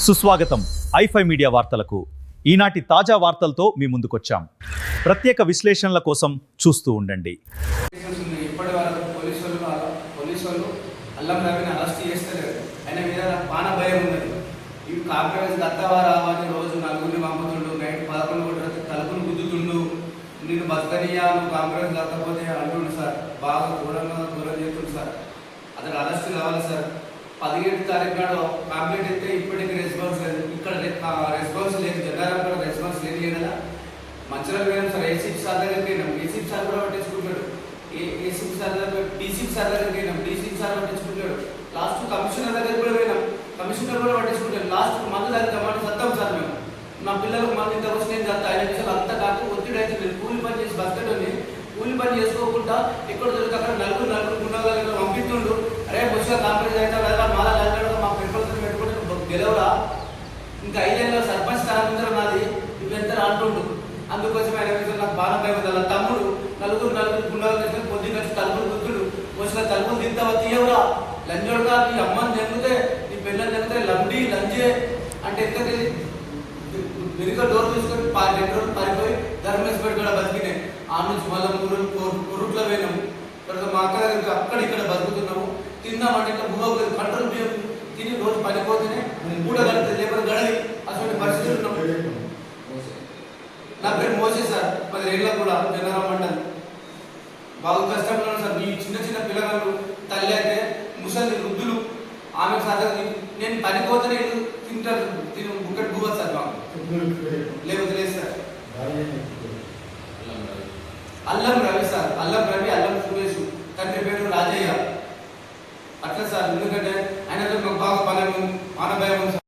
సుస్వాగతం ఐ5 మీడియా వార్తలకు. ఈనాటి తాజా వార్తలతో మీ ముందుకొచ్చాం. ప్రత్యేక విశ్లేషణల కోసం చూస్తూ ఉండండి. ఇప్పటి వరకు పోలీసులు అల్లం రవిని అరెస్ట్ చేస్తలేరు. ఆయన మీద పాన భయం ఉన్నది. ఇవి కాంగ్రెస్ దత్తవారావాని రోజు నలుగురిని పంపుతుండు, నైట్ 11 కొట్టు తలుపులు గుద్దుతుండు, నేను బతకనియా నువ్వు కాంగ్రెస్ దత్తపోతే అంటుండు సార్. బాగా దూరం చేస్తుండు సార్. అతను అరెస్ట్ కావాలి సార్. 17 తారీఖు నాడు కంప్లీట్ అయితే ఇప్పటికీ రెస్పాన్స్ లేదు. ఇక్కడ రెస్పాన్స్ లేదు, జనాలకు కూడా రెస్పాన్స్ లేదు కదా. మంచిగా పోయినాం సార్. ఏసీపీ సార్ దగ్గరికి పోయినాం, ఏసీపీ సార్ కూడా పట్టించుకుంటాడు. ఏసీపీ సార్ దగ్గర డీసీపీ సార్ దగ్గరికి పోయినాం, డీసీపీ సార్ పట్టించుకుంటాడు. లాస్ట్ కమిషనర్ దగ్గరికి కూడా పోయినాం, కమిషనర్ కూడా పట్టించుకుంటాడు. లాస్ట్ మందు తగ్గుతామని సత్తాం సార్ మేము. నా పిల్లలకు మంది ఇంత వచ్చి నేను చదువుతా 5 నిమిషాలు అంతా కాక ఒత్తిడి అయితే నేను కూలి పని చేసి బతకడని కూలి పని చేసుకోకుండా ఎక్కడ దొరికి అక్కడ నలుగురు గుండాలు పంపిస్తుండు. అరే బుష్గా కాంప్రమైజ్ అవుతావు కదా, మాలా లాగా మా పెట్రోల్ పెట్టుకుంటే గెలవరా, ఇంకా 5 ఏళ్ళలో సర్పంచ్ స్థానం ముందర నాది, నువ్వెంత అంటుండు. అందుకోసం ఆయన నాకు బాగా భయం. వాళ్ళ తమ్ముడు నలుగురు గుండాలు తీసుకొని పొద్దున్న వచ్చి తలుపులు గుర్తుడు, బుష్గా తలుపులు తింటావా తీయవురా, లంజోడుగా నీ అమ్మని జంగితే నీ పిల్లలు జంగితే లంజే అంటే ఎంత వెనుక డోర్ తీసుకొని 2 రోజులు పారిపోయి ధర్మేశ్వరి కూడా బతికినాయి. ఆ నుంచి మళ్ళీ 3 రోజులు పోయినాము. తర్వాత మా అక్క దగ్గరికి అక్కడ ఇక్కడ బతుకుతున్నాము. తిందామంటే ఇట్లా భూమి కంట్రోల్ బియ్యం తిని రోజు పనిపోతేనే కూడా గడుతుంది, లేకపోతే గడవి అటువంటి పరిస్థితులు ఉన్నాం. నా పేరు మోసే సార్, 10 ఏళ్ళ కూడా జనరాం మండలి. బాగా కష్టంలో సార్. ఈ చిన్న పిల్లగాళ్ళు తల్లి అయితే ముసలి వృద్ధులు ఆమెకు సార్ నేను పనిపోతేనే తింటారు, తిని బుక్కటి భూవదు సార్. మాకు లేకపోతే లేదు సార్. అల్లం రవి సార్, అల్లం రవి, అల్లం సురేష్, తండ్రి పేరు రాజయ్య. అట్లా సార్, ఎందుకంటే ఆయనతో మాకు బాగా పని ఆనభయం